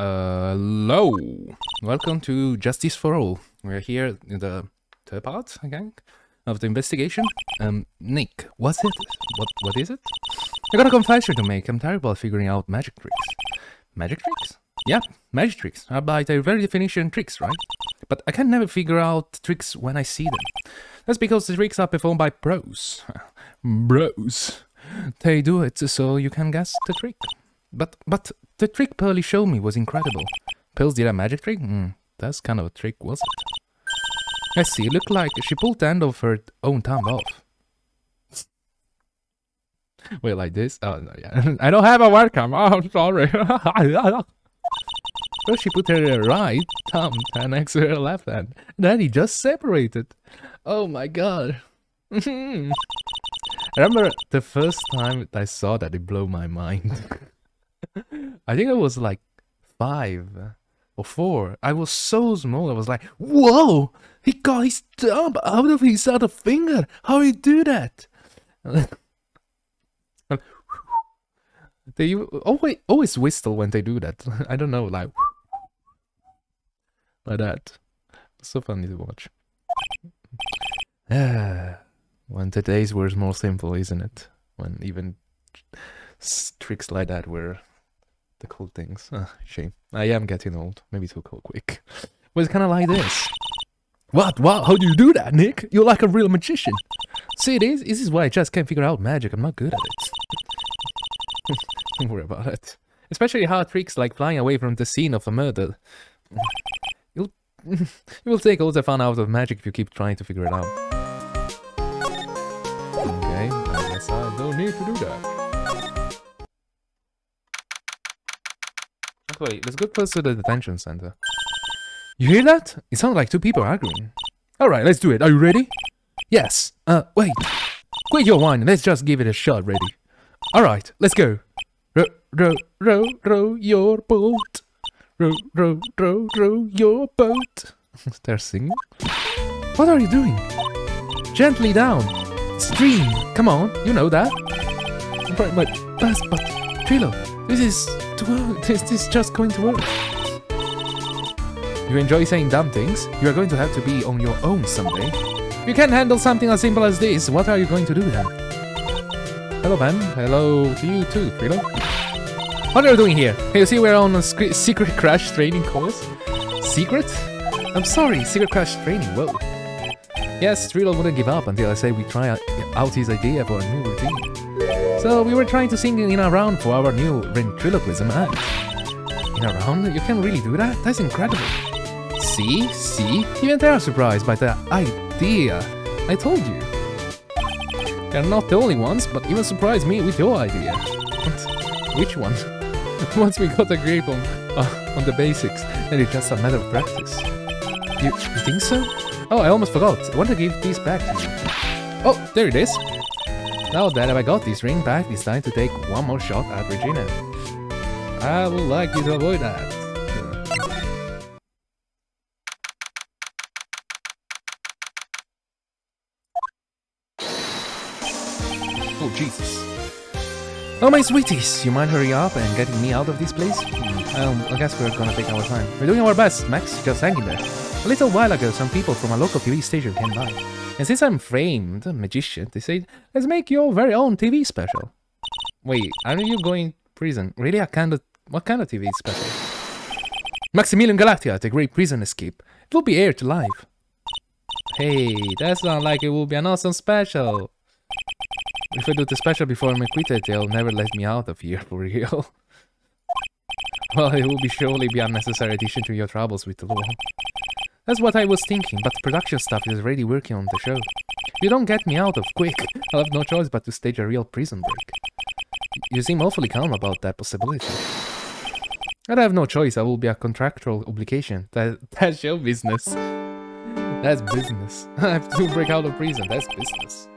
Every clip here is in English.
Hello. Welcome to Justice for All. We're here in the third part, again, of the investigation. Nick, what's it? What is it? I got a confession to make. I'm terrible at figuring out magic tricks. Magic tricks? Yeah, magic tricks. By their very definition, tricks, right? But I can never figure out tricks when I see them. That's because the tricks are performed by pros. Bros. They do it so you can guess the trick. But the trick Pearly showed me was incredible. Pearls did a magic trick? That's kind of a trick, was it? I see, it looked like she pulled the end of her own thumb off. Wait, like this? Oh, no, yeah. I don't have a webcam. Oh, I'm sorry. First she put her right thumb next to her left hand. Then he just separated. Oh my god. I remember the first time I saw that, it blew my mind. I think I was like 5 or 4. I was so small. I was like, whoa! He got his thumb out of his other finger. How he do that? They always whistle when they do that. I don't know, like that. It's so funny to watch. When the days were more simple, isn't it? When even tricks like that were the cool things. Shame. I am getting old. Maybe too quick. But it's kind of like this. What? How do you do that, Nick? You're like a real magician. See, this is why I just can't figure out magic. I'm not good at it. Don't worry about it. Especially hard tricks like flying away from the scene of a murder. You will take all the fun out of magic if you keep trying to figure it out. Okay, I guess I don't need to do that. Wait, let's go close to the detention center. You hear that? It sounds like 2 people arguing. Alright, let's do it. Are you ready? Yes. Wait. Quit your whine. Let's just give it a shot, ready? Alright, let's go. Row your boat. Row your boat. They're singing? What are you doing? Gently down. Stream. Come on, you know that. But Trilo, this is just going to work. You enjoy saying dumb things? You are going to have to be on your own someday. If you can't handle something as simple as this, what are you going to do then? Hello, Ben. Hello to you too, Trilo. What are you doing here? Hey, you see we're on a secret crash training course? Secret? I'm sorry, secret crash training, whoa. Yes, Trilo wouldn't give up until I said we try out his idea for a new routine. So we were trying to sing in a round for our new ventriloquism act. In a round? You can really do that? That's incredible. See? Even they are surprised by the idea. I told you. They're not the only ones, but even surprised me with your idea. Which one? Once we got a grip on the basics, then it's just a matter of practice. You think so? Oh, I almost forgot. I want to give these back to you. Oh, there it is. Now that I got this ring back, it's time to take one more shot at Regina. I would like you to avoid that. Oh, Jesus. Oh, my sweeties, you mind hurry up and getting me out of this place? I guess we're gonna take our time. We're doing our best, Max, just hanging there. A little while ago, some people from a local TV station came by. And since I'm framed magician, they said, let's make your very own TV special. Wait, aren't you going to prison? Really? What kind of TV special? Maximilian Galactica, the great prison escape. It will be aired live. Hey, that sounds like it will be an awesome special. If I do the special before I'm acquitted, they'll never let me out of here for real. Well, it will surely be an unnecessary addition to your troubles with the law. That's what I was thinking, but the production staff is already working on the show. If you don't get me out of quick, I'll have no choice but to stage a real prison break. You seem awfully calm about that possibility. I have no choice, I will be a contractual obligation. That's your business. That's business. I have to break out of prison, that's business.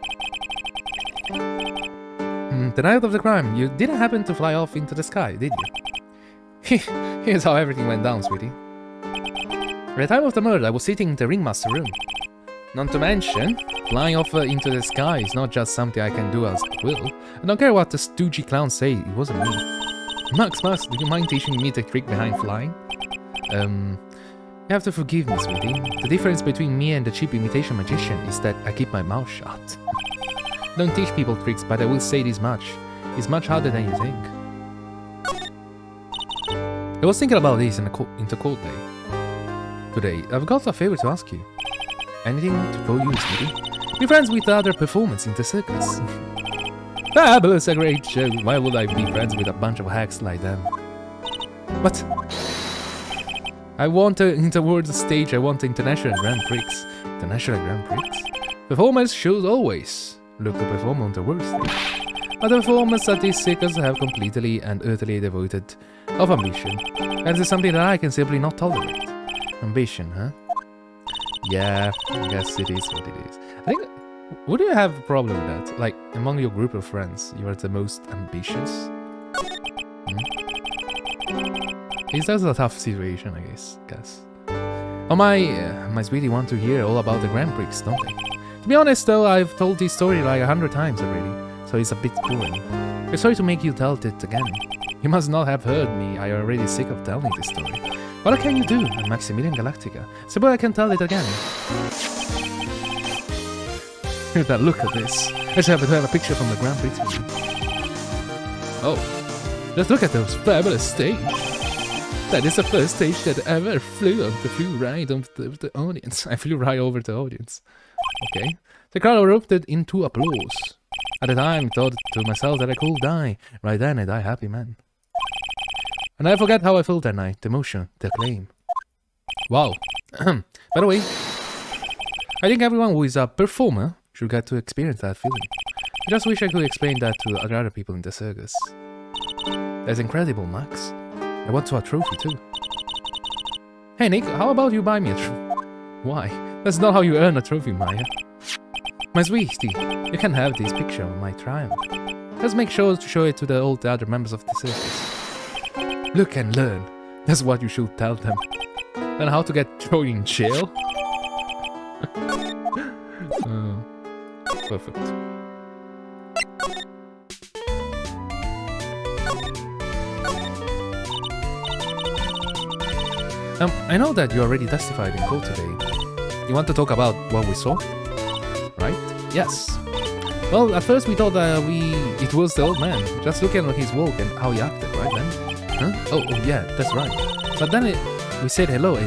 The night of the crime, you didn't happen to fly off into the sky, did you? Here's how everything went down, sweetie. At the time of the murder, I was sitting in the ringmaster room. Not to mention, flying off into the sky is not just something I can do as I will. I don't care what the stoogey clowns say, it wasn't me. Max, do you mind teaching me the trick behind flying? You have to forgive me, sweetie. The difference between me and the cheap imitation magician is that I keep my mouth shut. I don't teach people tricks, but I will say this much. It's much harder than you think. I was thinking about this in the court day. Today, I've got a favor to ask you. Anything for you, sweetie? Be friends with the other performers in the circus. Fabulous, a great show. Why would I be friends with a bunch of hacks like them? What? I want in the world stage, I want international Grand Prix. International Grand Prix? Performers should always look to perform on the world stage. But the performers at this circus have completely and utterly devoted of ambition. And it's something that I can simply not tolerate. Ambition, huh? Yeah, I guess it is what it is. I think, would you have a problem with that? Like, among your group of friends, you are the most ambitious? It's just a tough situation, I guess. Oh, my sweetie want to hear all about the Grand Prix, don't they? To be honest though, I've told this story like 100 times already, so it's a bit boring. I'm sorry to make you tell it again. You must not have heard me, I am already sick of telling this story. What can you do? I'm Maximilian Galactica. Suppose I can tell it again. Now look at this. I just happen to have a picture from the Grand Prix. Oh, just look at those fabulous stage. That is the first stage that ever flew right over the audience. I flew right over the audience. Okay. The crowd erupted into applause. At the time, I thought to myself that I could die. Right then, I die happy man. And I forget how I felt that night. The emotion, the acclaim. Wow. By the way, I think everyone who is a performer should get to experience that feeling. I just wish I could explain that to other people in the circus. That's incredible, Max. I want a trophy too. Hey Nick, how about you buy me a trophy? Why? That's not how you earn a trophy, Maya. My sweetie, you can have this picture of my triumph. Just make sure to show it to all the other members of the circus. Look and learn. That's what you should tell them. And how to get thrown in jail? Perfect. I know that you already testified in court today. You want to talk about what we saw? Right? Yes. Well, at first we thought it was the old man. Just looking at his walk and how he acted, right then? Huh? Oh yeah, that's right. But then we said hello, he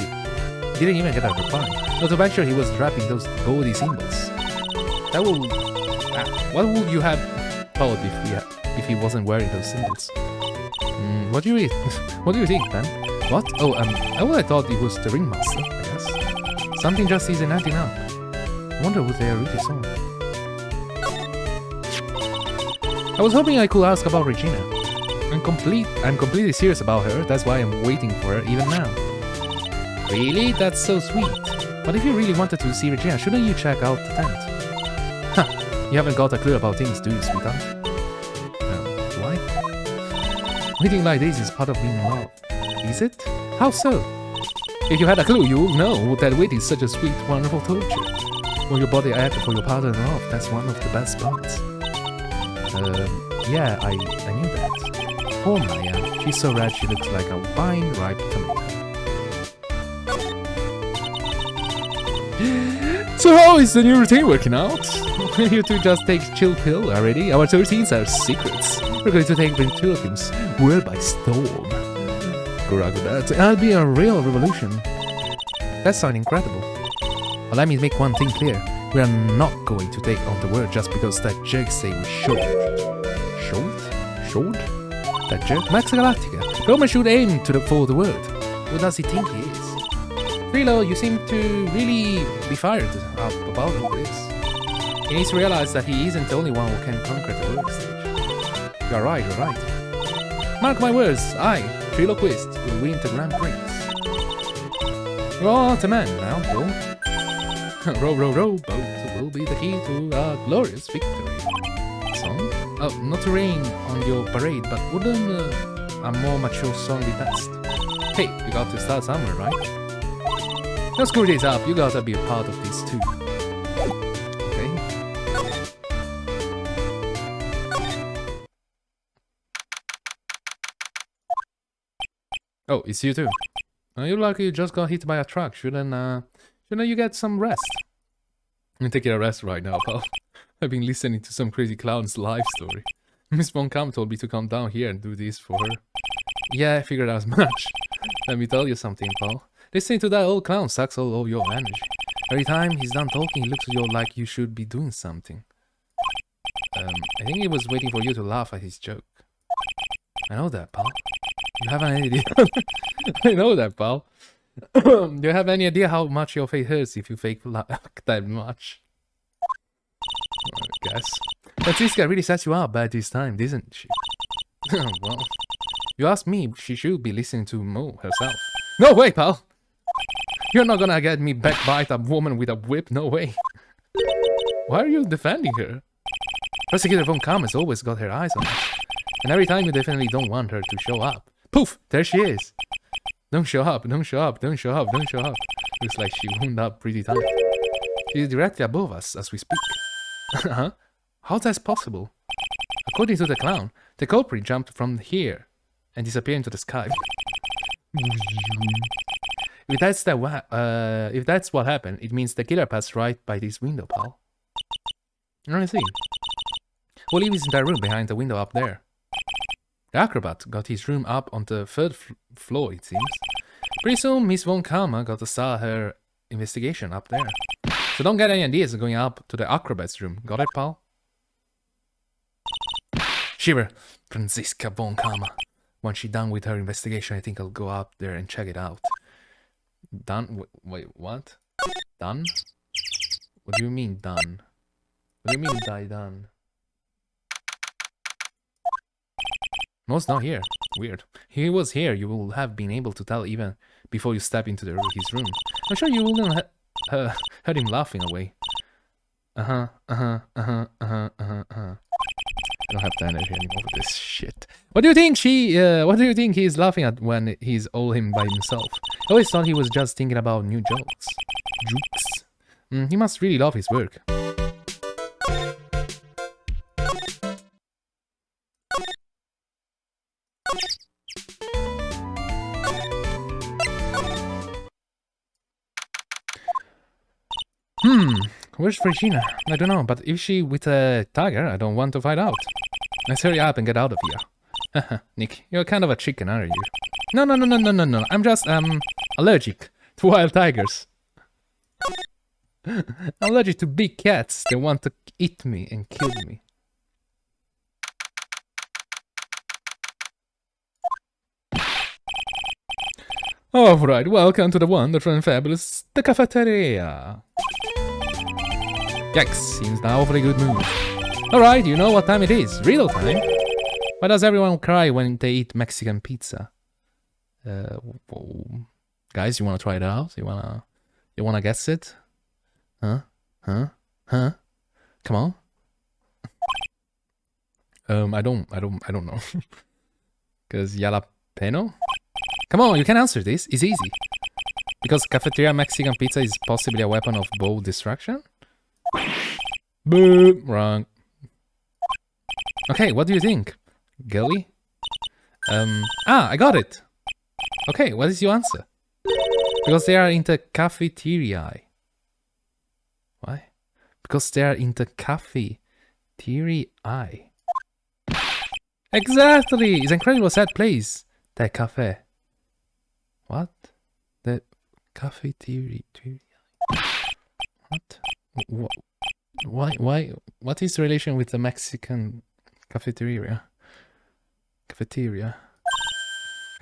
didn't even get a reply. Not to mention he was wrapping those gaudy symbols. That would... what would you have thought if he wasn't wearing those symbols? What do you think, Ben? What? Oh, I would have thought it was the ringmaster, I guess. Something just isn't adding up. I wonder who they really saw. I was hoping I could ask about Regina. I'm completely serious about her, that's why I'm waiting for her even now. Really? That's so sweet. But if you really wanted to see Regina, shouldn't you check out the tent? Huh, you haven't got a clue about things, do you, sweetheart? Why? Waiting like this is part of being in love. Is it? How so? If you had a clue, you would know that waiting is such a sweet, wonderful torture. When your body acts for your partner in love, that's one of the best parts. Yeah, I knew that. Poor Maya, she's so red she looks like a wine-ripe tomato. So how is the new routine working out? You two just take chill pill already? Our routines are secrets. We're going to take ventriloquism's world by storm. Good luck with that. That'll be a real revolution. That sounds incredible. Well, let me make one thing clear. We are not going to take on the world just because that jerk say we should. Should? That jerk? Max Galactica. Roman should aim for the world. Who does he think he is? Frilo, you seem to really be fired up about all this. He needs to realize that he isn't the only one who can conquer the world stage. You're right. Mark my words, I, Triloquist, will win the Grand Prix. You're the man now, Bill. Row, boat will be the key to a glorious victory. Song? Oh, not to rain on your parade, but wouldn't a more mature song be best? Hey, you got to start somewhere, right? Don't screw this up, you gotta be a part of this too. Okay. Oh, it's you too. You look like you just got hit by a truck. Shouldn't you get some rest? I'm taking a rest right now, pal. I've been listening to some crazy clown's life story. Miss Von Kam told me to come down here and do this for her. Yeah, I figured as much. Let me tell you something, pal. Listening to that old clown sucks all of your energy. Every time he's done talking, he looks at you like you should be doing something. I think he was waiting for you to laugh at his joke. I know that, pal. You have any idea? I know that, pal. Do you have any idea how much your face hurts if you fake laugh that much? I guess. Francisca really sets you up bad this time, didn't she? Well, you ask me, she should be listening to Mo herself. No way, pal! You're not gonna get me backbite a woman with a whip, no way. Why are you defending her? Prosecutor Von Kam has always got her eyes on us. And every time you definitely don't want her to show up. Poof! There she is! Don't show up, don't show up, don't show up, don't show up. Looks like she wound up pretty tight. She's directly above us as we speak. Huh? How's that possible? According to the clown, the culprit jumped from here and disappeared into the sky. If that's what happened, it means the killer passed right by this window, pal. I see. Well, he was in that room behind the window up there. The acrobat got his room up on the third floor, it seems. Pretty soon, Miss Von Kam got to start her investigation up there. So don't get any ideas of going up to the acrobat's room. Got it, pal? Shiver, Franziska Von Kam. Once she's done with her investigation, I think I'll go up there and check it out. Done? Wait, what? Done? What do you mean done? What do you mean done? No, it's not here. Weird. If he was here, you will have been able to tell even before you step into his room. I'm sure you wouldn't heard him laughing away. I don't have the energy anymore for this shit. What do you think what do you think he's laughing at when he's all him by himself? I always thought he was just thinking about new jokes. He must really love his work. Where's Regina? I don't know, but if she with a tiger, I don't want to find out. Let's hurry up and get out of here. Nick, you're kind of a chicken, aren't you? No. I'm just, allergic to wild tigers. I'm allergic to big cats that want to eat me and kill me. Alright, welcome to the wonderful and fabulous The Cafeteria. Yikes, seems now for a good mood. Alright, you know what time it is. Riddle time. Why does everyone cry when they eat Mexican pizza? Guys, you wanna try it out? You wanna guess it? Huh? Come on. I don't know. Cause jalapeno? Come on, you can answer this. It's easy. Because cafeteria Mexican pizza is possibly a weapon of bold destruction? Boo! Wrong. Okay, what do you think? Gilly? I got it! Okay, what is your answer? Because they are into cafeteria. Why? Because they are into cafeteria. Exactly! It's incredible sad place. The cafe. What? The cafeteria. What? Why? What is the relation with the Mexican cafeteria?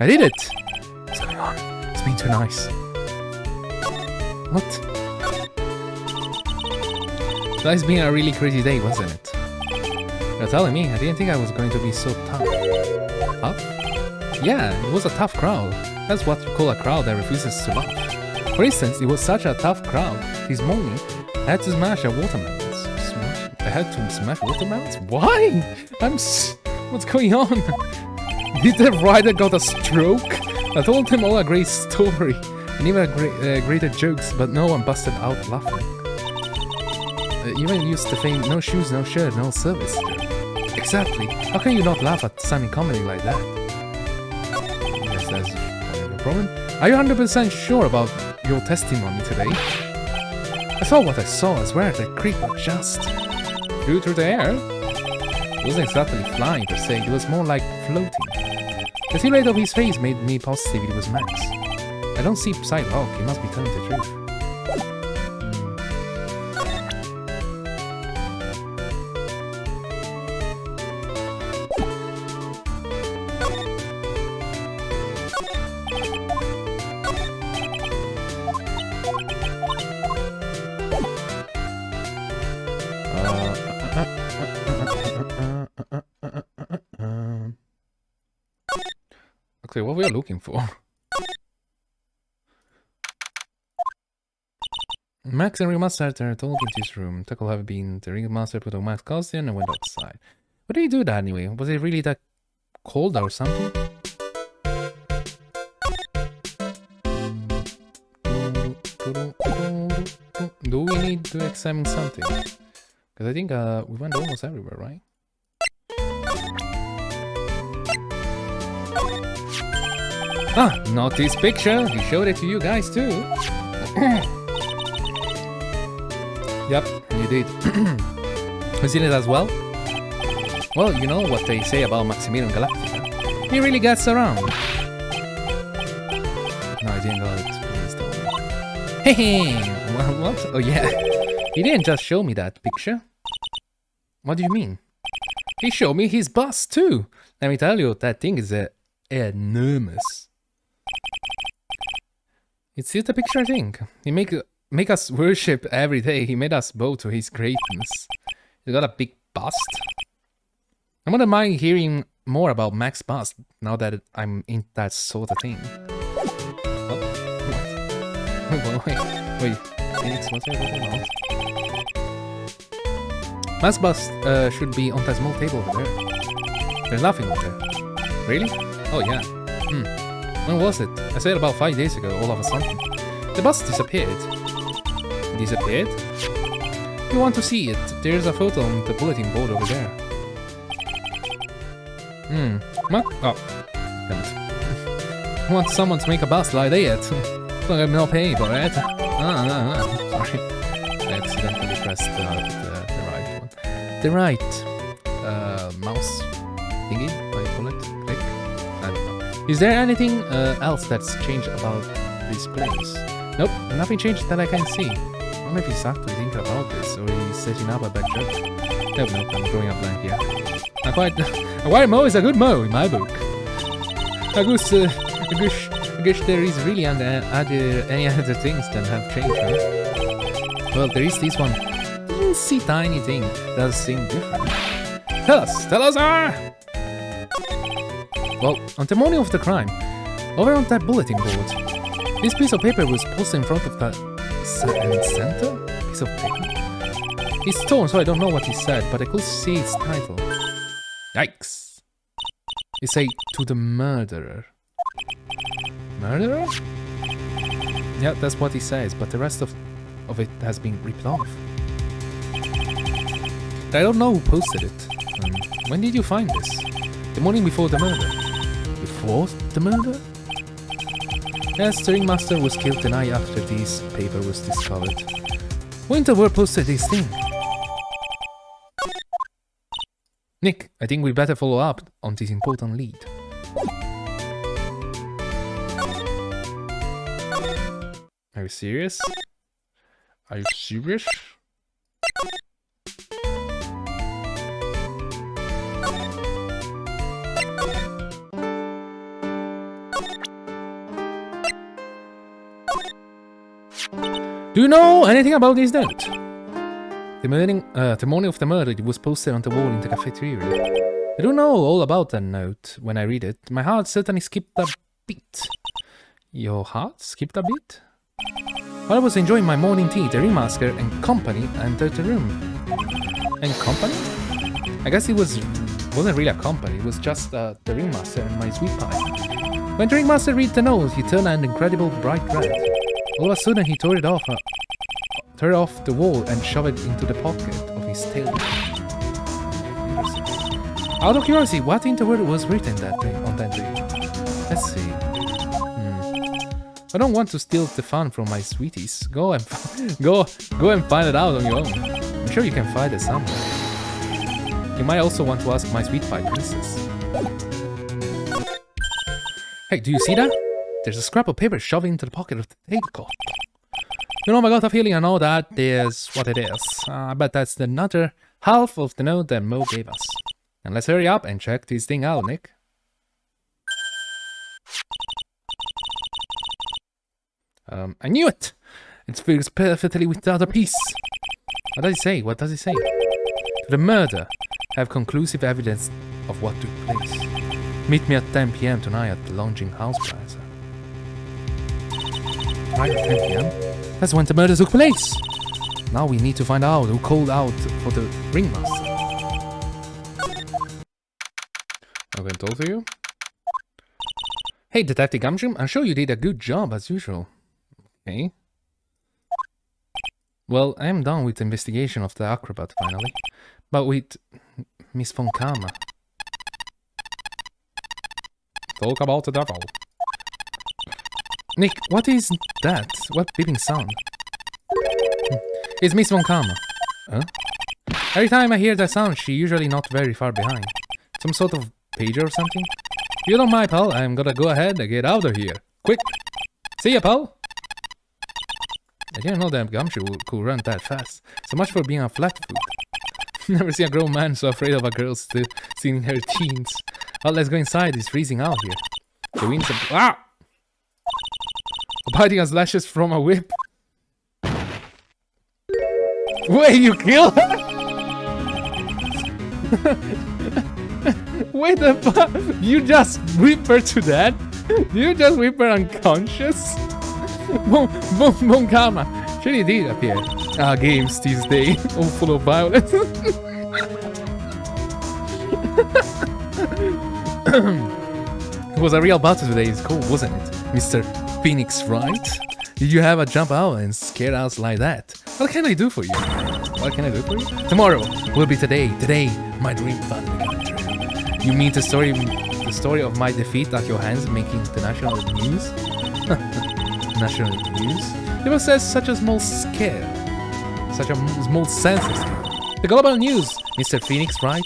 I did it! What's going on? It's been too nice. What? That's been a really crazy day, wasn't it? You're telling me, I didn't think I was going to be so tough. Tough? Yeah, it was a tough crowd. That's what you call a crowd that refuses to laugh. For instance, it was such a tough crowd. This morning, I had to smash a watermelon. I had to smash watermelons? Why? What's going on? Did the writer got a stroke? I told them all a great story and even greater jokes, but no one busted out laughing. Even used the fame no shoes, no shirt, no service joke. Exactly. How can you not laugh at sunny comedy like that? Yes, that's problem? Are you 100% sure about your testimony today? I saw what I saw. I swear that creeper just flew through the air. It wasn't exactly flying per se, it was more like floating. The silhouette of his face made me positive it was Max. I don't see sidewalk, he must be telling the truth. Okay, what we are looking for? Max and Ringmaster are talking to his room. Tuckle have been the Ringmaster put on Max's costume and went outside. Why did he do that anyway? Was it really that cold or something? Do we need to examine something? Because I think we went almost everywhere, right? Ah, not this picture. He showed it to you guys too. Yep, you did. You seen it as well? Well, you know what they say about Maximilian Galactica. He really gets around. No, I didn't got it. Please tell me. Hey, what? Oh yeah. He didn't just show me that picture. What do you mean? He showed me his bust too. Let me tell you, that thing is enormous. It's just a picture thing. He make us worship every day. He made us bow to his greatness. He's got a big bust. I wouldn't mind hearing more about Max's bust now that I'm in that sort of thing. What? Wait. Phoenix, what's your about? Max's bust should be on that small table over there. There's nothing over there. Really? Oh yeah. When was it? I said about 5 days ago, all of a sudden. The bust disappeared. Disappeared? You want to see it? There's a photo on the bulletin board over there. What? Oh. Damn it. I want someone to make a bust like that. Don't have no pay for it. Sorry. I accidentally pressed the right one. The right mouse thingy, what do you call it? Click? I don't know. Is there anything else that's changed about this place? Nope, nothing changed that I can see. I wonder if he's actually thinking about this, or he's setting up a bad judge. Nope, I'm drawing a blank here. A white mow is a good mow in my book. I guess there is really any other things that have changed, huh? Well, there is this one. See tiny thing that does seem different. Tell us, Well, on the morning of the crime, over on that bulletin board, this piece of paper was posted in front of the center piece of paper. It's torn, so I don't know what it said, but I could see its title. Yikes! It said, "To the murderer." Murderer? Yeah, that's what it says, but the rest of it has been ripped off. I don't know who posted it. When did you find this? The morning before the murder. Before the murder? Yes, the ringmaster was killed the night after this paper was discovered. When the world posted this thing? Nick, I think we better follow up on this important lead. Are you serious? Are you serious? Do you know anything about this note? The morning of the murder, it was posted on the wall in the cafeteria. I don't know all about that note. When I read it, my heart certainly skipped a beat. Your heart skipped a beat? While I was enjoying my morning tea, the ringmaster and company entered the room. And company? I guess it wasn't really a company. It was just the ringmaster and my sweet pie. When the ringmaster read the note, he turned an incredible bright red. All of a sudden, he tore it off the wall and shoved it into the pocket of his tailor. Out of curiosity, what in the world was written on that day? Let's see. I don't want to steal the fun from my sweeties. Go and go and find it out on your own. I'm sure you can find it somewhere. You might also want to ask my sweet pie princess. Hey, do you see that? There's a scrap of paper shoved into the pocket of the tablecloth. You know, I got a feeling I know that is what it is. I bet that's the other half of the note that Mo gave us. And let's hurry up and check this thing out, Nick. I knew it! It fits perfectly with the other piece. What does it say? What does it say? To the murder, I have conclusive evidence of what took place. Meet me at 10 p.m. tonight at the Longing House Plaza. Right at 10 p.m.? That's when the murder took place! Now we need to find out who called out for the ringmaster. I'm going to talk to you. Hey, Detective Gumshoe, I'm sure you did a good job as usual. Okay. Well, I am done with the investigation of the acrobat finally. But with Miss Von Karma. Talk about the devil. Nick, what is that? What beeping sound? It's Miss Von Karma. Huh? Every time I hear that sound, she's usually not very far behind. Some sort of pager or something? If you don't mind, pal, I'm gonna go ahead and get out of here. Quick! See ya, pal! I didn't know that Gumshoe could run that fast. So much for being a flat-foot. Never seen a grown man so afraid of a girl still in her teens. Well, let's go inside. It's freezing out here. The wind's ah! Biting us lashes from a whip. Wait, you killed her? Wait the fuck? You just whip her to death? You just whip her unconscious? Bon Karma. She really did appear. Games these days, all full of violence. It was a real battle today, it's cool, wasn't it? Mr. Phoenix Wright? Did you have a jump out and scare us like that? What can I do for you? What can I do for you? Tomorrow will be today. Today, my dream finally got true. You mean the story of my defeat at your hands making the national news? National news? It was such a small scare. Such a small census scare. The global news, Mr. Phoenix Wright.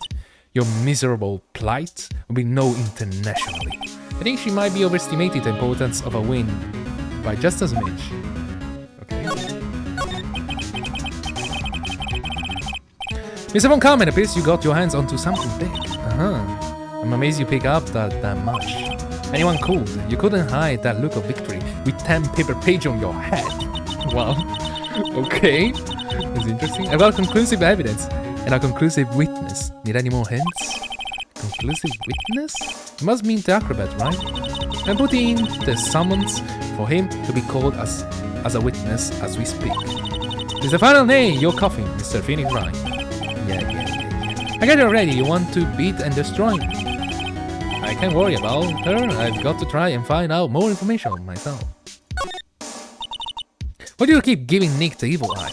Your miserable plight will be known internationally. I think she might be overestimated the importance of a win by just as much. Okay. Mr. Von Karma, it appears you got your hands onto something big. I'm amazed you pick up that much. Anyone could. You couldn't hide that look of victory with 10 paper pages on your head. Wow. Okay. That's interesting. I've got conclusive evidence and a conclusive witness. Need any more hints? Conclusive witness? It must mean the acrobat, right? I'm putting the summons for him to be called as a witness as we speak. It's the final name you're coughing, Mr. Phoenix Wright. Yeah. I got it already. You want to beat and destroy me? I can't worry about her. I've got to try and find out more information on myself. Why do you keep giving Nick the evil eye?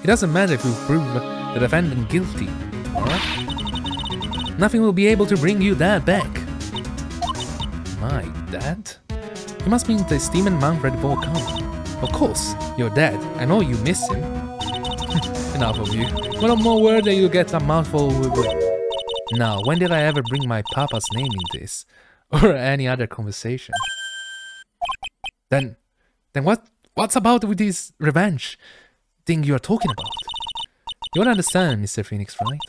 It doesn't matter if you prove the defendant guilty, alright? Nothing will be able to bring you that back. My dad? He must mean the esteemed Manfred Volkan. Of course, your dad. I know you miss him. Enough of you. One more word and you get a mouthful with it. Now, when did I ever bring my papa's name in this? Or any other conversation? Then what's about with this revenge thing you're talking about? You don't understand, Mr. Phoenix Wright.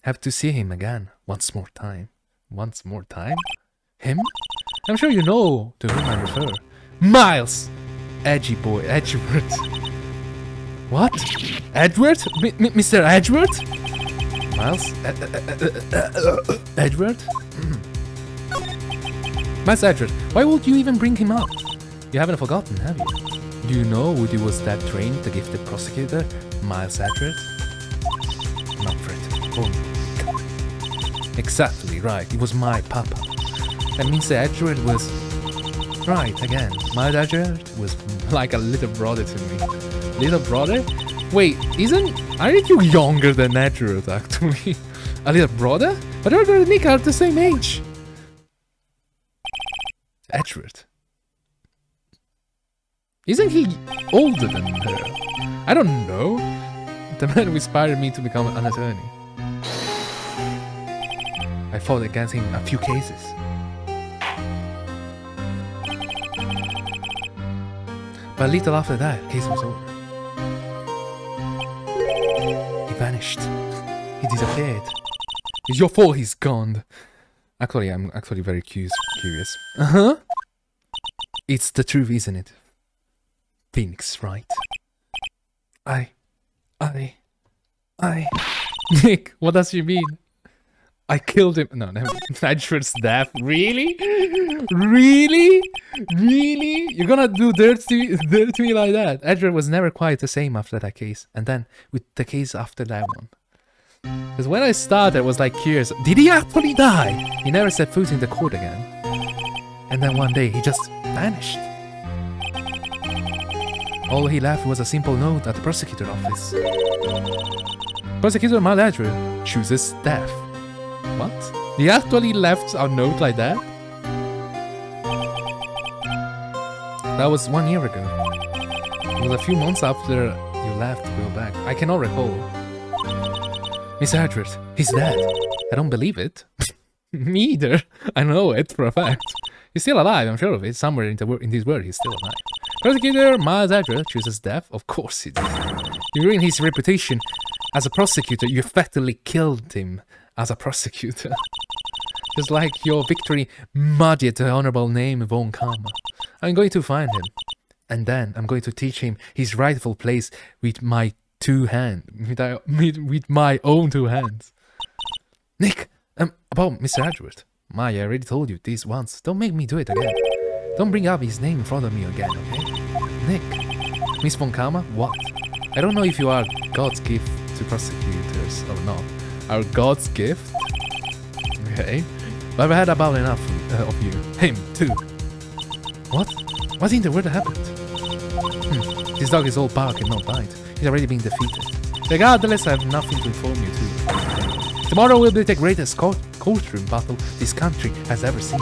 Have to see him again. Once more time. Once more time? Him? I'm sure you know to whom I refer. Miles! Edgy boy, Edgeworth. What? Edward? Mr. Edgeworth? Miles? Edward? Miles Edward, why would you even bring him up? You haven't forgotten, have you? Do you know who was that trained to give the prosecutor, Miles Edward? Manfred. Oh. Exactly right, it was my papa. That means that Edward was... Right, again. Miles Edward was like a little brother to me. Little brother? Wait, aren't you younger than Edward, actually? A little brother? But Edward and Nick are the same age. Edward. Isn't he older than her? I don't know. The man who inspired me to become an attorney. I fought against him a few cases. But a little after that, the case was over. He vanished. He disappeared. It's your fault he's gone. Actually, I'm actually very curious. Uh-huh. It's the truth, isn't it? Phoenix Wright. Nick, what does she mean? I killed him. No, never. Edward's death. Really? Really? Really? You're gonna do dirt to me like that? Edward was never quite the same after that case. And then with the case after that one. Because when I started, I was like curious. Did he actually die? He never set foot in the court again. And then one day, he just vanished. All he left was a simple note at the prosecutor's office. Prosecutor Mal Edward chooses death. What? He actually left a note like that? That was 1 year ago. It was a few months after you left to go back. I cannot recall. Miss Edward, he's dead. I don't believe it. Me either. I know it for a fact. He's still alive, I'm sure of it. Somewhere in this world, he's still alive. Prosecutor Miles Edward chooses death? Of course he did. You ruined his reputation as a prosecutor. You effectively killed him as a prosecutor. Just like your victory muddied the honorable name of Von Karma. I'm going to find him. And then I'm going to teach him his rightful place with my with my own 2 hands. Nick, about Mr. Edward. I already told you this once. Don't make me do it again. Don't bring up his name in front of me again, okay? Nick, Miss Von Karma, what? I don't know if you are God's gift to prosecutors or not. Are God's gift? Okay. But I've had about enough of you. Him, too. What? What in the world happened? This dog is all bark and not bite. He's already been defeated. Regardless, I have nothing to inform you to. Tomorrow will be the greatest courtroom battle this country has ever seen.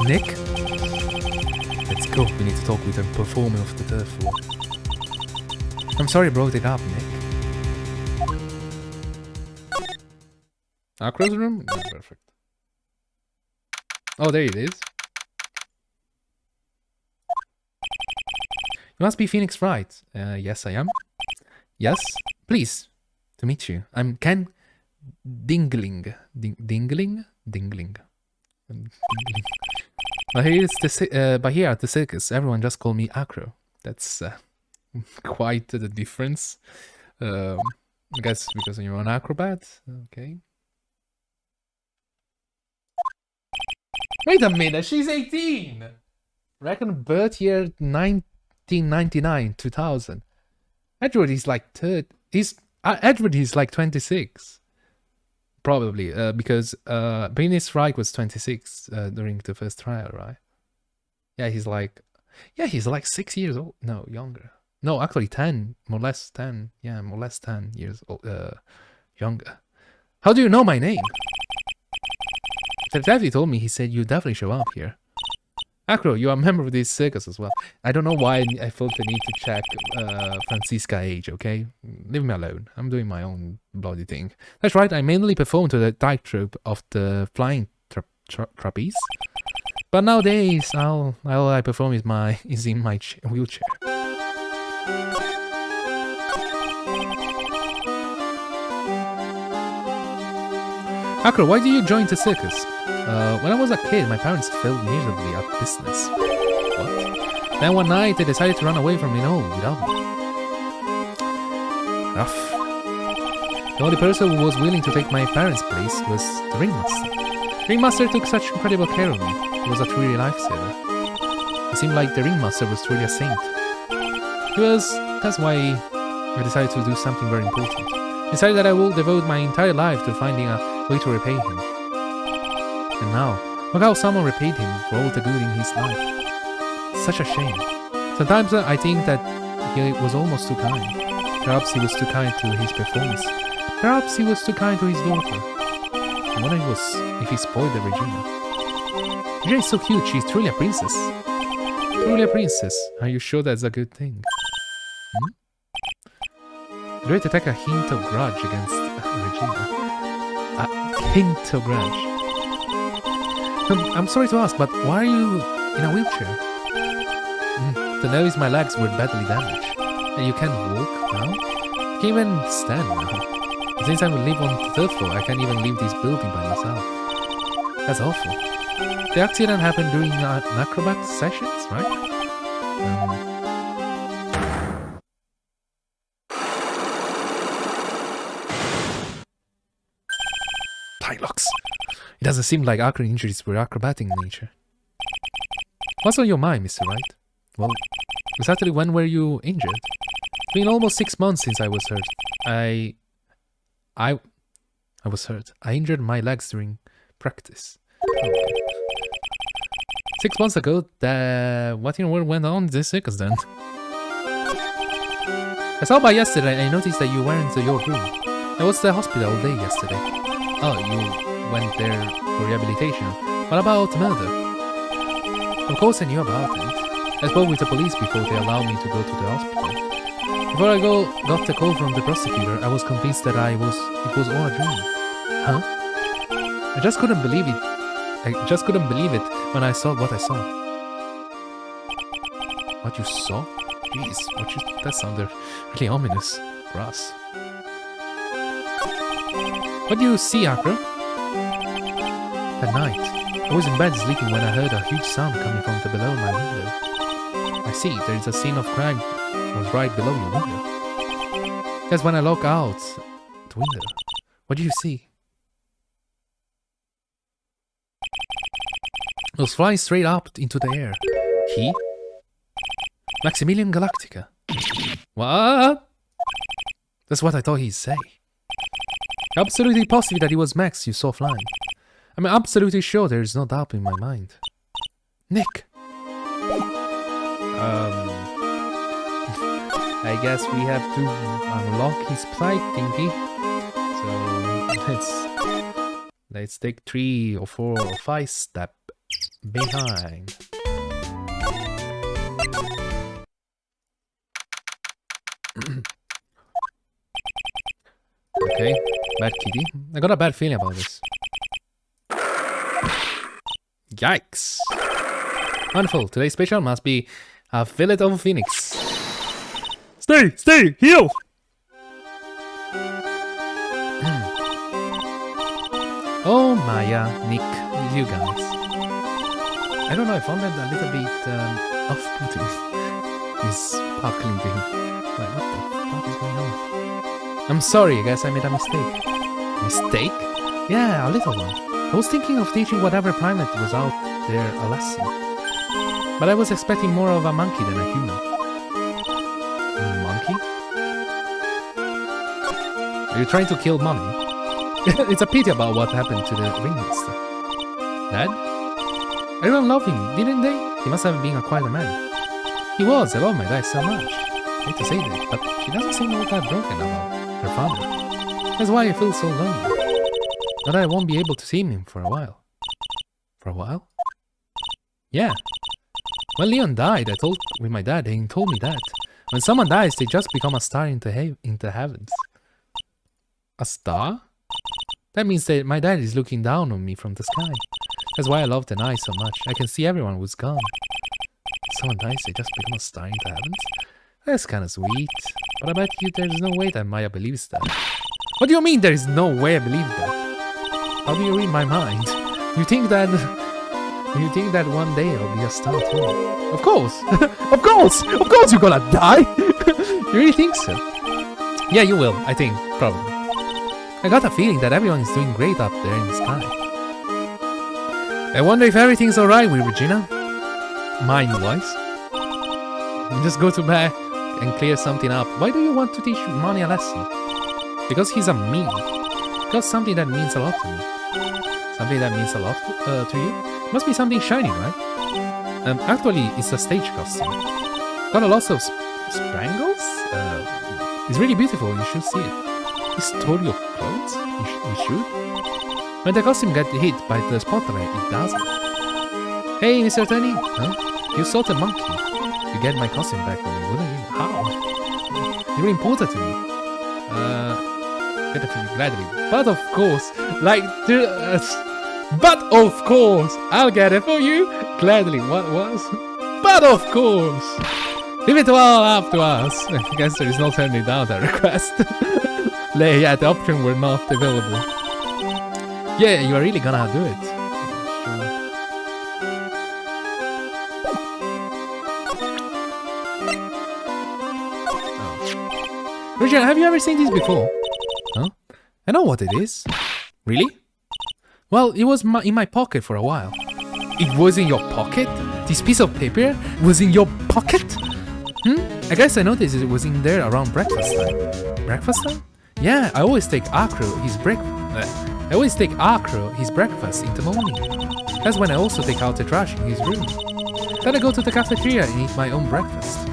Nick? Let's go. We need to talk with the performer of the third floor. I'm sorry I brought it up, Nick. Our courtroom? No, perfect. Oh, there it is. You must be Phoenix Wright. Yes, I am. Yes, please. To meet you. I'm Ken Dingling. Dingling? But here at the circus, everyone just call me Acro. That's quite the difference. I guess because you're an acrobat. Okay. Wait a minute, she's 18! Reckon birth year 1999, 2000. Edward is like Edward is like 26. Probably, because Phoenix Wright was 26 during the first trial, right? Yeah, he's like 6 years old. No, younger. No, actually 10, more or less 10. Yeah, more or less 10 years old, younger. How do you know my name? The detective told me, he said you definitely show up here. Acro, you are a member of this circus as well. I don't know why I felt the need to check Francisca's age, okay? Leave me alone. I'm doing my own bloody thing. That's right, I mainly perform to the tightrope of the flying trapeze. But nowadays, all I perform is in my wheelchair. Acro, why did you join the circus? When I was a kid, my parents failed miserably at business. What? Then one night, they decided to run away from me home without me. Rough. The only person who was willing to take my parents' place was the ringmaster. The ringmaster took such incredible care of me. He was a truly lifesaver. It seemed like the ringmaster was truly a saint. That's why I decided to do something very important. I decided that I will devote my entire life to finding a way to repay him. And now, look how someone repaid him for all the good in his life. Such a shame. Sometimes I think that he was almost too kind. Perhaps he was too kind to his performance. Perhaps he was too kind to his daughter. I wonder if he spoiled the Regina. Jay is so cute, she's truly a princess. Truly a princess. Are you sure that's a good thing? Great to take a hint of grudge against Regina. A hint of grudge. I'm sorry to ask, but why are you in a wheelchair? To notice my legs were badly damaged. And you can't walk now? I can't even stand now. Since I live on the third floor, I can't even leave this building by myself. That's awful. The accident happened during an acrobat sessions, right? Dialogues. It doesn't seem like acro injuries were acrobatic in nature. What's on your mind, Mr. Wright? Well, exactly when were you injured? It's been almost 6 months since I was hurt. I was hurt. I injured my legs during practice. Okay. 6 months ago, what in the world went on this circumstance? I saw by yesterday and I noticed that you weren't in your room. I was at the hospital all day yesterday. Oh, you went there for rehabilitation. What about murder? Of course I knew about it. I spoke with the police before they allowed me to go to the hospital. Before I got the call from the prosecutor, I was convinced that it was all a dream. Huh? I just couldn't believe it. I just couldn't believe it when I saw what I saw. What you saw? Jeez, that sounded really ominous for us. What do you see, Acro? At night, I was in bed sleeping when I heard a huge sound coming from below my window. I see, there is a scene of crime was right below your window. That's when I look out the window. What do you see? It was flying straight up into the air. He? Maximilian Galactica. What? That's what I thought he'd say. Absolutely positive that it was Max you saw flying. I'm absolutely sure there is no doubt in my mind. Nick! I guess we have to unlock his plight thingy. So let's take 3 or 4 or 5 steps behind. Okay, bad kitty. I got a bad feeling about this. Yikes! Wonderful. Today's special must be a fillet of Phoenix. Stay, heal! Oh, Maya, Nick, you guys. I don't know, I found that a little bit off-putting. This sparkling thing. Like, what the fuck is going on? I'm sorry, I guess I made a mistake. Mistake? Yeah, a little one. I was thinking of teaching whatever primate was out there a lesson. But I was expecting more of a monkey than a human. A monkey? Are you trying to kill Mommy? It's a pity about what happened to the ringmaster. Dad? Everyone loved him, didn't they? He must have been quite a man. He was. I love my dad so much. I hate to say this, but she doesn't seem all that broken about her father. That's why I feel so lonely. That I won't be able to see him for a while. For a while? Yeah. When Leon died, I talked with my dad and he told me that when someone dies, they just become a star into heavens. A star? That means that my dad is looking down on me from the sky. That's why I love the night so much. I can see everyone who's gone. Someone dies, they just become a star into heavens? That's kinda sweet. But I bet you there's no way that Maya believes that. What do you mean there is no way I believe that? How do you read my mind? You think that one day I'll be a star too? Of course! Of course you're gonna die! You really think so? Yeah, you will, I think, probably. I got a feeling that everyone is doing great up there in the sky. I wonder if everything's alright with Regina? Mind-wise? Just go to bed and clear something up. Why do you want to teach Money a lesson? Because he's a me. Because something that means a lot to me. Something that means a lot to you? Must be something shiny, right? Actually, it's a stage costume. Got a lot of spangles? It's really beautiful, you should see it. He stole your clothes? We should? When the costume gets hit by the spotlight, it doesn't. Hey, Mr. Attorney. Huh? You saw the monkey. You get my costume back for me, wouldn't you? How? You're important to me. Get a few gladly. But of course, but of course, I'll get it for you gladly. What was? But of course, leave it all up to us. I guess there is no turning down that request. Yeah, the option were not available. Yeah, you are really gonna do it. Regina, have you ever seen this before? Huh? I know what it is. Really? Well, it was in my pocket for a while. It was in your pocket? This piece of paper was in your pocket? I guess I noticed it was in there around breakfast time. Breakfast time? Yeah, I always take Acro his breakfast in the morning. That's when I also take out the trash in his room. Then I go to the cafeteria and eat my own breakfast.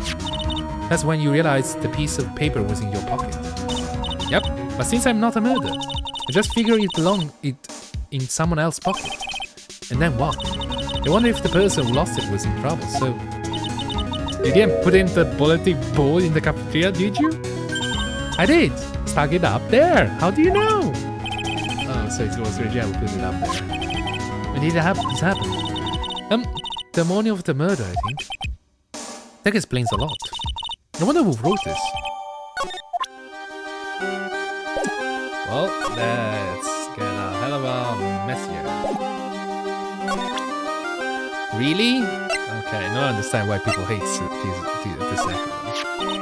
That's when you realize the piece of paper was in your pocket. Yep, but since I'm not a murderer, I just figure it belonged in someone else's pocket. And then what? I wonder if the person who lost it was in trouble, so... You didn't put in the bulletin board in the cafeteria, did you? I did! Stuck it up there! How do you know? Oh, so it was Regina who put it up there. When did this happen? The morning of the murder, I think. That explains a lot. I wonder who wrote this. Well, let's get a hell of a mess here. Really? Okay, now I understand why people hate this second one.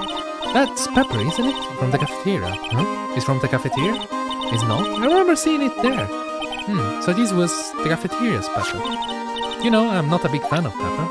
That's pepper, isn't it? From the cafeteria. Huh? It's from the cafeteria? It's not? I remember seeing it there. So this was the cafeteria's pepper. You know, I'm not a big fan of pepper.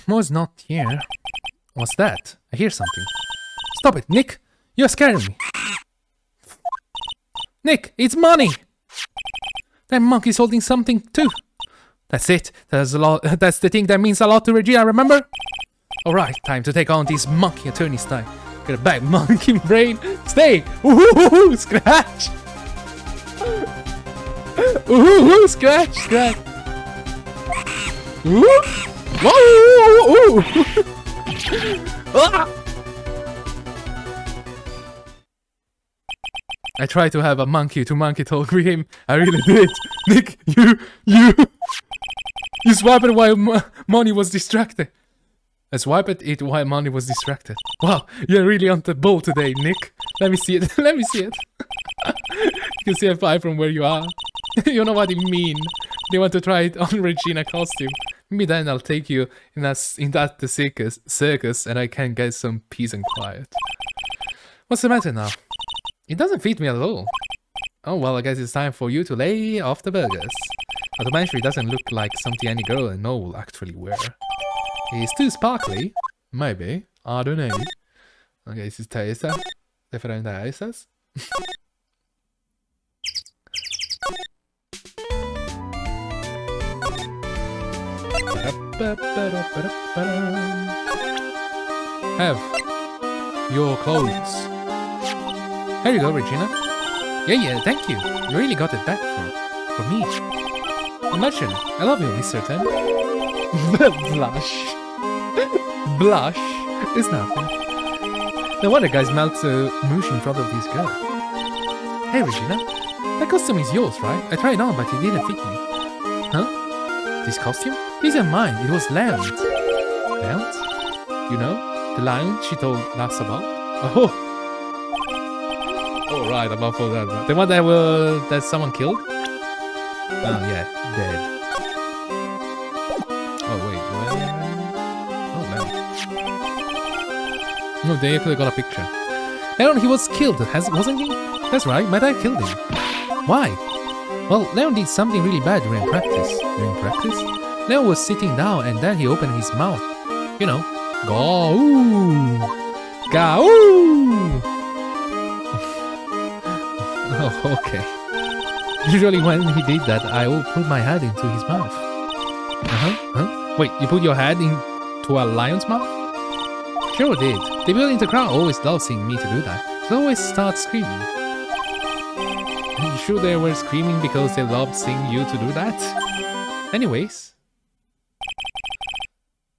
Mo's not here. What's that? I hear something. Stop it, Nick! You're scaring me! Nick, it's money! That monkey's holding something too! That's it. That's the thing that means a lot to Regina, remember? Alright, time to take on this monkey attorney style. Get a bad monkey brain. Stay! Ooh, scratch! Ooh, scratch, scratch! Ooh! Whoa! Ah! I tried to have a monkey to monkey talk with him. I really did. Nick, you swiped it while money was distracted. I swiped it while money was distracted. Wow, you're really on the ball today, Nick. Let me see it. Let me see it. You can see a five from where you are. You know what I mean. They want to try it on Regina costume. Maybe then I'll take you in that circus and I can get some peace and quiet. What's the matter now? It doesn't fit me at all. Oh well, I guess it's time for you to lay off the burgers. Automatically doesn't look like something any girl I know will actually wear. It's too sparkly. Maybe. I don't know. Okay, this is Teresa. Different Teresas. Have your clothes. Here you go, Regina. Yeah, thank you. You really got it back for me. Imagine, I love you, Mr. Ten. Blush. Blush is nothing. No wonder guys melt moosh in front of this girl. Hey, Regina. That costume is yours, right? I tried it on, but it didn't fit me. Huh? This costume? This isn't mine. It was Leon's. Leon's? You know? The lion she told us about? Oh! Oh, right, I'm up for that one. The one that someone killed? Oh, yeah, dead. Oh, wait, where? Oh, no. No, they actually got a picture. Leon, he was killed, wasn't he? That's right, my dad killed him. Why? Well, Leon did something really bad during practice. During practice? Leon was sitting down and then he opened his mouth. You know, go, go. Oh, okay. Usually when he did that, I will put my head into his mouth. Huh? Wait, you put your head into a lion's mouth? Sure did. The people in the crowd always love seeing me to do that. They always start screaming. Are you sure they were screaming because they loved seeing you to do that? Anyways.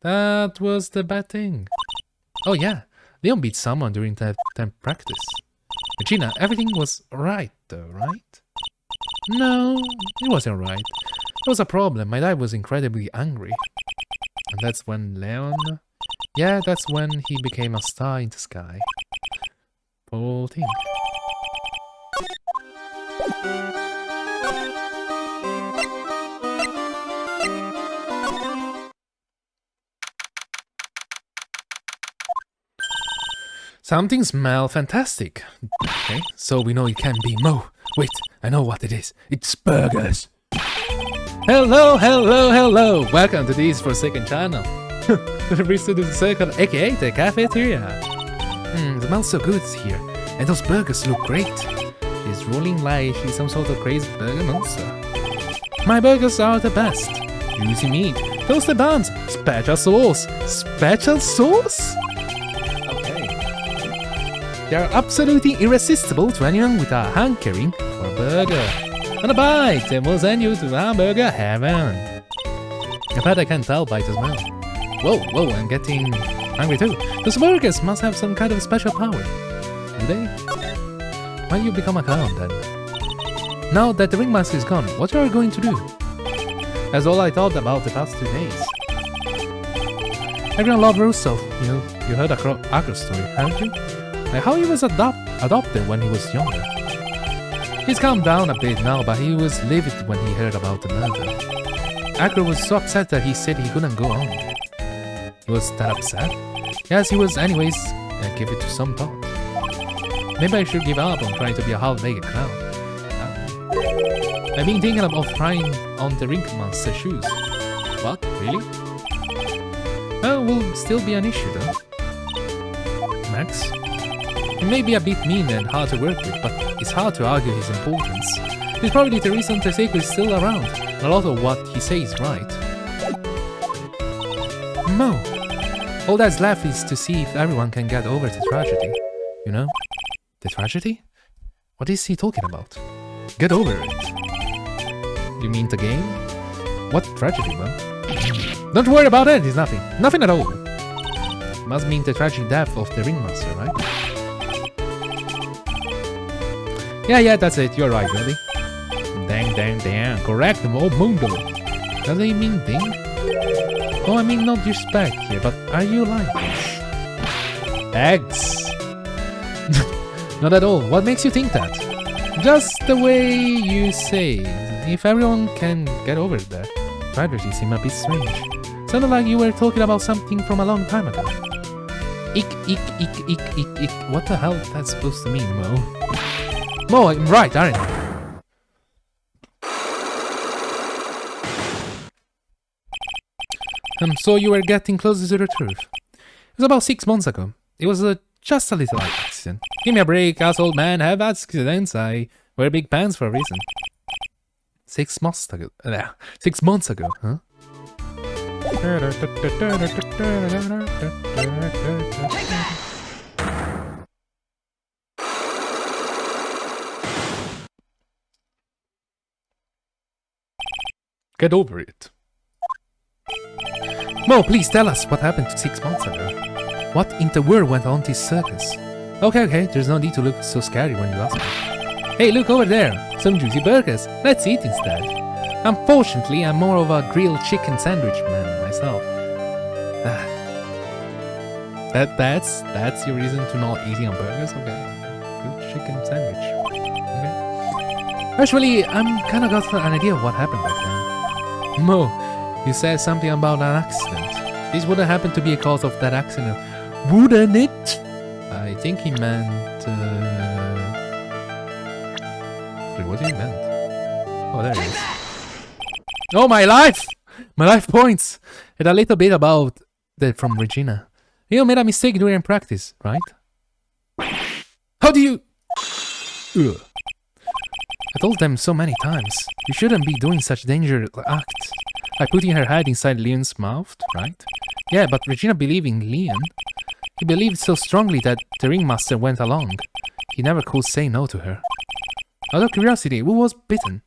That was the bad thing. Oh yeah, Leon beat someone during that time practice. Regina, everything was right though, right? No, it wasn't right. There was a problem. My dad was incredibly angry. And that's when Leon... Yeah, that's when he became a star in the sky. Poor thing. Something smells fantastic. Okay, so we know it can be Mo. Wait, I know what it is. It's burgers. Hello. Welcome to this Forsaken channel. The Bristol to the Circle, aka the cafeteria. It smells so good here. And those burgers look great. She's rolling like she's some sort of crazy burger monster. My burgers are the best. Juicy meat, toasted buns, special sauce. Special sauce? They are absolutely irresistible to anyone with a hankering for a burger. And a bite, they will send you to hamburger heaven. I bet I can tell by the smell. Whoa, I'm getting hungry too. Those burgers must have some kind of special power. Do they? Why you become a clown then? Now that the ringmaster is gone, what are you going to do? That's all I thought about the past 2 days. Everyone loved Russo. You heard Akra story, haven't you? Like how he was adopted when he was younger. He's calmed down a bit now, but he was livid when he heard about the murder. Akra was so upset that he said he couldn't go on. He was that upset? Yes, he was anyways, and give it to some thought. Maybe I should give up on trying to be a half-naked clown. I've been thinking of trying on the ringmaster's shoes. What? Really? Well, will still be an issue though. Max? He may be a bit mean and hard to work with, but it's hard to argue his importance. He's probably the reason Teseku is still around, and a lot of what he says is right. Mo! All that's left is to see if everyone can get over the tragedy. You know? The tragedy? What is he talking about? Get over it. You mean the game? What tragedy, Mo? Don't worry about it, it's nothing. Nothing at all. Must mean the tragic death of the ringmaster, right? Yeah, that's it. You're right, buddy. Dang. Correct, oh mundo. Does it mean ding? Oh, I mean not disrespect here, but are you like eggs? Not at all. What makes you think that? Just the way you say it. If everyone can get over that, tragedy seemed a bit strange. Sounded like you were talking about something from a long time ago. Ick. What the hell is that supposed to mean, Mo? Mo, I'm right, aren't I? So you were getting closer to the truth. It was about 6 months ago. It was just a little accident. Give me a break, us old man have accidents. I wear big pants for a reason. 6 months ago. 6 months ago, huh? Get over it. Mo, please tell us what happened 6 months ago. What in the world went on this circus? Okay, there's no need to look so scary when you ask me. Hey, look over there! Some juicy burgers. Let's eat instead. Unfortunately, I'm more of a grilled chicken sandwich man myself. That's your reason to not eating hamburgers? Okay. Grilled chicken sandwich. Okay. Actually, I'm kinda got an idea of what happened back then. Mo, you said something about an accident. This wouldn't happen to be a cause of that accident, wouldn't it? I think he meant... What did he meant? Oh, there he is. Oh, my life! My life points! And a little bit about from Regina. You made a mistake during practice, right? How do you... Ugh. I told them so many times. You shouldn't be doing such dangerous acts. Like putting her head inside Leon's mouth, right? Yeah, but Regina believed in Leon. He believed so strongly that the ringmaster went along. He never could say no to her. Out of curiosity, who was bitten?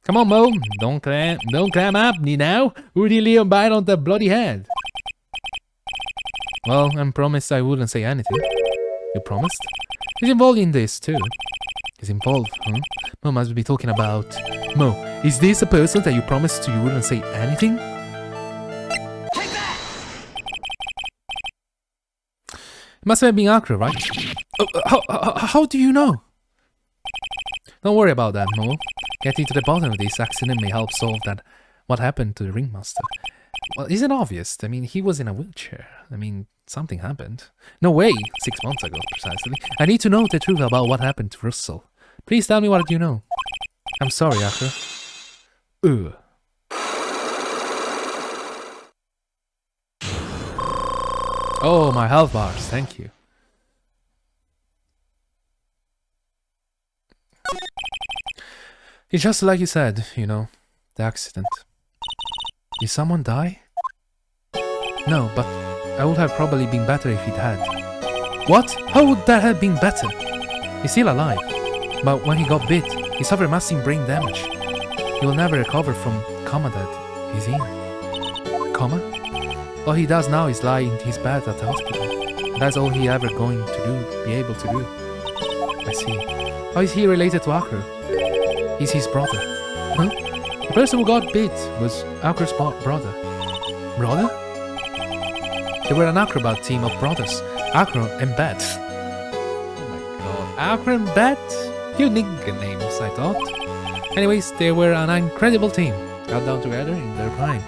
Come on, Mo. Don't clam up me now. Who did Leon bite on the bloody head? Well, I promised I wouldn't say anything. You promised? He's involved in this, too. He's involved, huh? Mo must be talking about... Mo, is this a person that you promised you wouldn't say anything? Take that! It must have been Akra, right? How do you know? Don't worry about that, Mo. Getting to the bottom of this accident may help solve that. What happened to the ringmaster? Well, isn't obvious? I mean, he was in a wheelchair. I mean, something happened. No way! 6 months ago, precisely. I need to know the truth about what happened to Russell. Please tell me what you know. I'm sorry, Akra. Ugh. Oh, my health bars. Thank you. It's just like you said, you know, the accident. Did someone die? No, but I would have probably been better if it had. What? How would that have been better? He's still alive, but when he got bit, he suffered massive brain damage. He will never recover from coma that he's in. Coma? All he does now is lie in his bed at the hospital. That's all he ever going to do, be able to do. I see. How is he related to Akra? He's his brother. Huh? The person who got bit was Akra's brother. Brother? They were an acrobat team of brothers, Akra and Bet. Oh my god, Akra and Bet? Unique names, I thought. Anyways, they were an incredible team, got down together in their prime.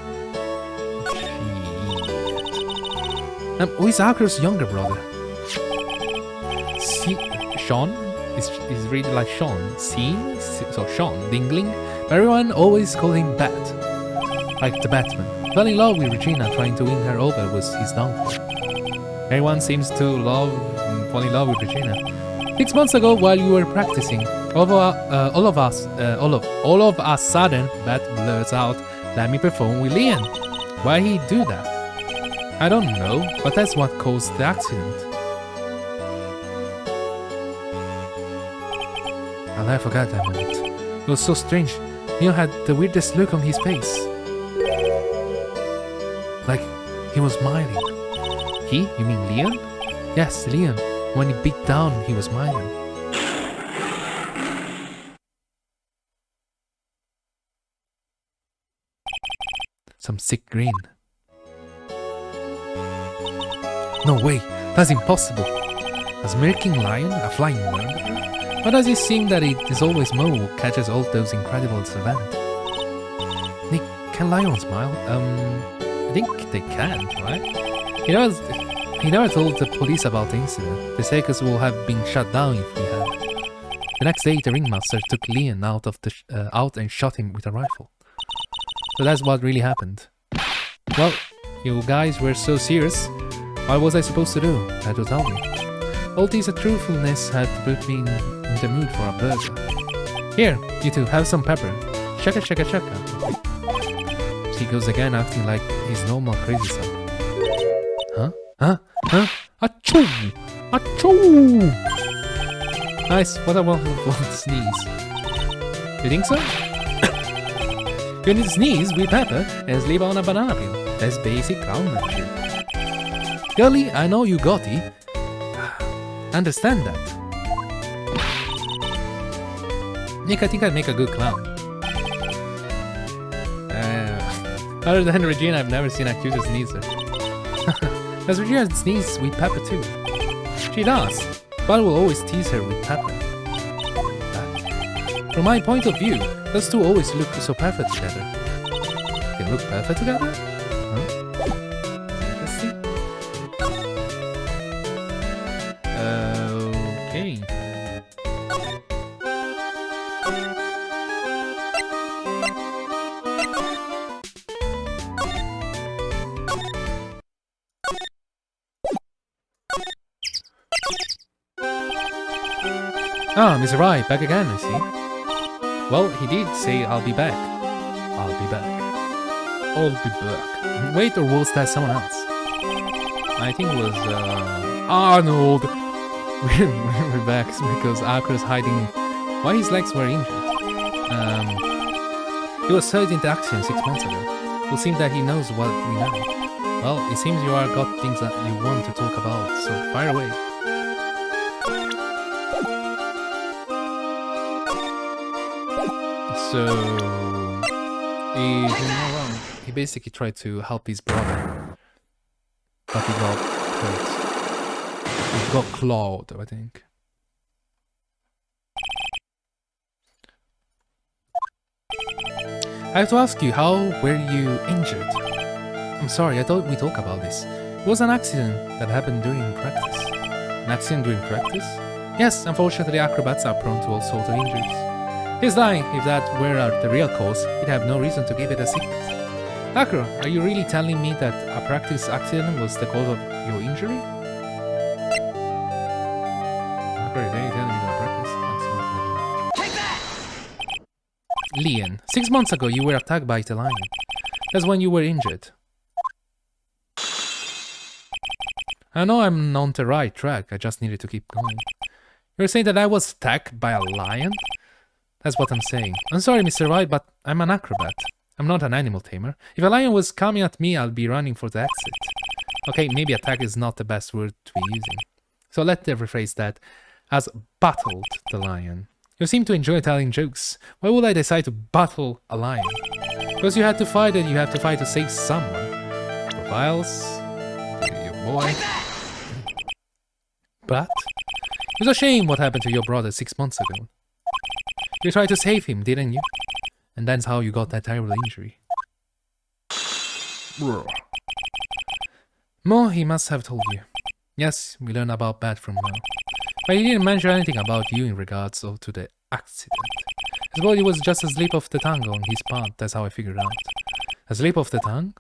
Who is Akra's younger brother? Sean? Is really like Sean. So Sean, Dingling. But everyone always called him Bat. Like the Batman. Fell in love with Regina, trying to win her over was his downfall. Everyone seems to fall in love with Regina. 6 months ago, while you were practicing, all of a sudden, Bat blurts out, "Let me perform with Leon." Why he do that? I don't know, but that's what caused the accident. I'll never forget that moment. It was so strange. Leon had the weirdest look on his face. Like, he was smiling. He? You mean Leon? Yes, Leon. When he beat down, he was smiling. Some sick grin. No way, that's impossible. A smirking lion, a flying murderer? Why does it seem that it is always Mo who catches all those incredible events? Nick, can lions smile? I think they can, right? He never told the police about the incident. The circus will have been shut down if he had. The next day, the ringmaster took Leon out and shot him with a rifle. So that's what really happened. Well, you guys were so serious. What was I supposed to do? I had to tell you. All this truthfulness had put me in the mood for a burger. Here, you two, have some pepper. Shaka shaka shaka. He goes again, acting like his normal crazy self. Huh? Huh? Huh? Achoo! Achoo! Nice, what a wonderful sneeze. You think so? You need to sneeze with pepper and sleep on a banana peel. That's basic clownmanship. Girlie, I know you got it. Understand that. Nick, I think I'd make a good clown. Other than Regina, I've never seen a cuter sneezer. Does Regina sneeze with pepper too? She does, but will always tease her with pepper. From my point of view, those two always look so perfect together. They look perfect together? Huh? Ah, Mr. Wright, back again, I see. Well, he did say I'll be back. I'll be back. I'll be back. Wait, or was that someone else? I think it was Arnold. We're back because Akira's hiding why his legs were injured. He was hurt in the accident 6 months ago. It will seem that he knows what we know. Well, it seems you are got things that you want to talk about, so fire away. So, if you're not wrong, he basically tried to help his brother, but he got hurt. He got clawed, I think. I have to ask you, how were you injured? I'm sorry, I thought we talked about this. It was an accident that happened during practice. An accident during practice? Yes, unfortunately acrobats are prone to all sorts of injuries. He's lying. If that were the real cause, he'd have no reason to keep it a secret. Akira, are you really telling me that a practice accident was the cause of your injury? Akira, are you telling me that practice? Take that! Leon, 6 months ago you were attacked by the lion. That's when you were injured. I know I'm on the right track, I just needed to keep going. You're saying that I was attacked by a lion? That's what I'm saying. I'm sorry, Mr. Wright, but I'm an acrobat. I'm not an animal tamer. If a lion was coming at me, I'll be running for the exit. Okay, maybe attack is not the best word to be using. So let's rephrase that as battled the lion. You seem to enjoy telling jokes. Why would I decide to battle a lion? Because you had to fight it, you have to fight to save someone. Profiles, your boy. But it was a shame what happened to your brother 6 months ago. You tried to save him, didn't you? And that's how you got that terrible injury. Mo, he must have told you. Yes, we learned about that from Mo. But he didn't mention anything about you in regards to the accident. I suppose it was just a slip of the tongue on his part, that's how I figured out. A slip of the tongue?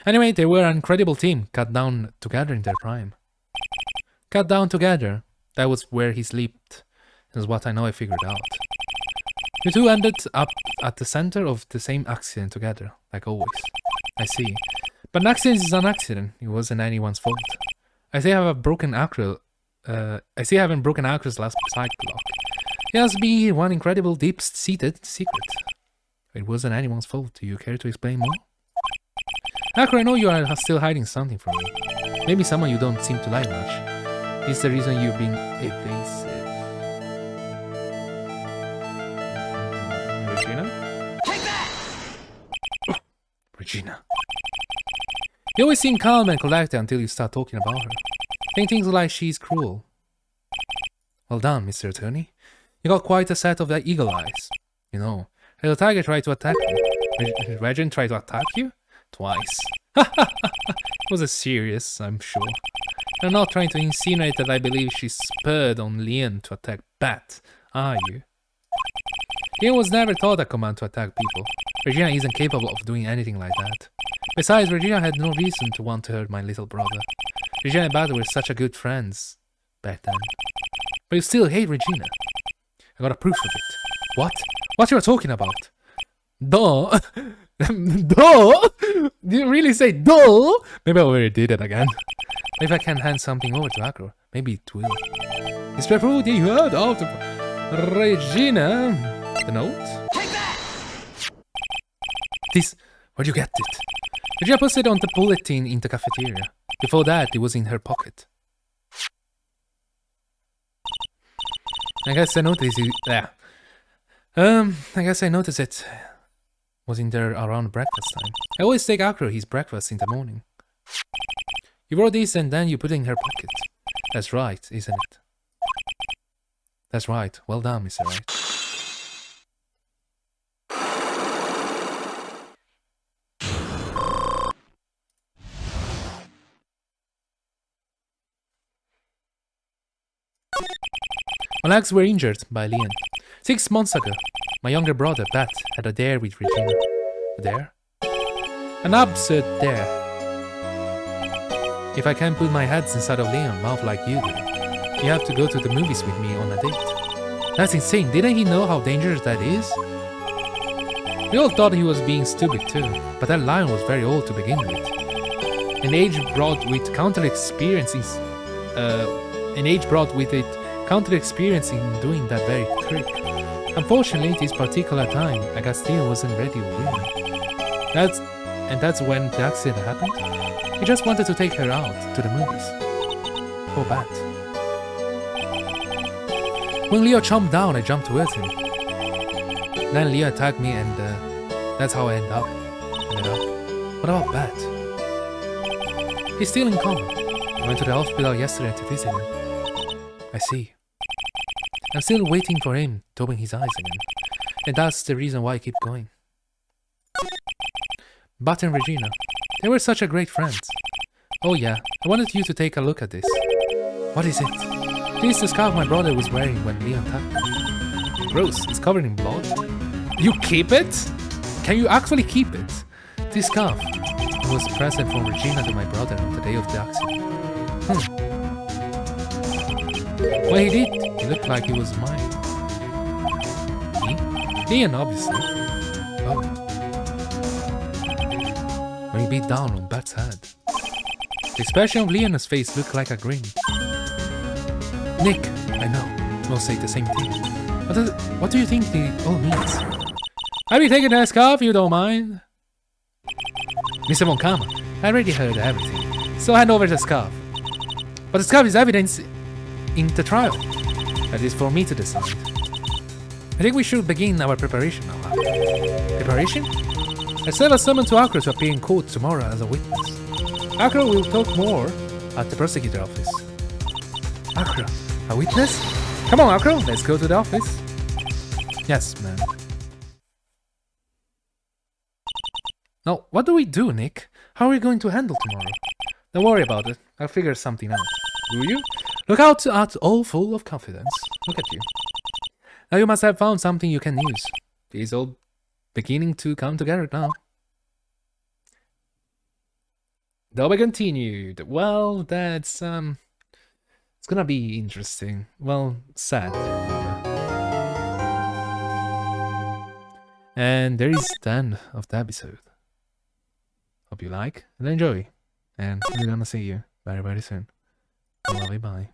Anyway, they were an incredible team, cut down together in their prime. Cut down together, that was where he slipped. That's what I know I figured out. You two ended up at the center of the same accident together, like always. I see. But an accident is an accident, it wasn't anyone's fault. I see I have broken Akira's last side clock. It must be one incredible deep-seated secret. It wasn't anyone's fault, do you care to explain more? Akira, I know you are still hiding something from me. Maybe someone you don't seem to like much. Is the reason you've been evasive. Regina? Take that! Regina. You always seem calm and collected until you start talking about her. Saying things like she's cruel. Well done, Mr. Attorney. You got quite a set of eagle eyes. You know, the tiger tried to attack me. Regina tried to attack you? Twice. It was serious, I'm sure. I'm not trying to insinuate that I believe she spurred on Leon to attack Bat, are you? Leon was never taught a command to attack people. Regina isn't capable of doing anything like that. Besides, Regina had no reason to want to hurt my little brother. Regina and Bat were such a good friends back then. But you still hate Regina. I got a proof of it. What? What you are talking about? Duh. Duh? Did you really say duh? Maybe I already did it again. If I can hand something over to Akira, maybe it will. Mr. Fruity, you heard of Regina. The note? Take that! This, where'd you get it? Regina posted on the bulletin in the cafeteria. Before that, it was in her pocket. I guess I noticed it. Yeah. I guess I noticed it was in there around breakfast time. I always take Akira his breakfast in the morning. You wrote this and then you put it in her pocket. That's right, isn't it? That's right. Well done, Mr. Wright. My legs were injured by Leon. 6 months ago, my younger brother, Bat, had a dare with Regina. A dare? An absurd dare. If I can't put my head inside of Leon's mouth like you do, you have to go to the movies with me on a date. That's insane. Didn't he know how dangerous that is? We all thought he was being stupid too, but that lion was very old to begin with. An age brought with it counter experience in doing that very trick. Unfortunately, this particular time, Agastino wasn't ready or willing. That's when the accident happened. He just wanted to take her out to the movies. Poor Bat. When Leo chomped down, I jumped towards him. Then Leo attacked me, and that's how I ended up. What about Bat? He's still in coma. I went to the hospital yesterday to visit him. I see. I'm still waiting for him to open his eyes again. And that's the reason why I keep going. Bat and Regina. They were such a great friends. Oh yeah, I wanted you to take a look at this. What is it? This is the scarf my brother was wearing when Leon attacked me. Gross, it's covered in blood. You keep it? Can you actually keep it? This scarf was a present from Regina to my brother on the day of the accident. When he did, he looked like he was mine. Me? Leon, obviously. Oh. When he beat down on Bat's head. The expression of Leon's face looked like a grin. Nick, I know, we'll say the same thing. What do you think it all means? I'll be taking that scarf if you don't mind. Mr. Moncama, I already heard everything, so hand over the scarf. But the scarf is evidence in the trial. That is for me to decide. I think we should begin our preparation now. Preparation? I still have a summon to Akra to appear in court tomorrow as a witness. Akra will talk more at the prosecutor office. Akra, a witness? Come on, Akra, let's go to the office. Yes, ma'am. Now, what do we do, Nick? How are we going to handle tomorrow? Don't worry about it. I'll figure something out. Do you? Look out at all full of confidence. Look at you. Now you must have found something you can use. It's all beginning to come together now. Though I continued. Well, that's it's gonna be interesting. Well, sad. And there is the end of the episode. Hope you like and enjoy. And we're gonna see you very, very soon. Bye bye.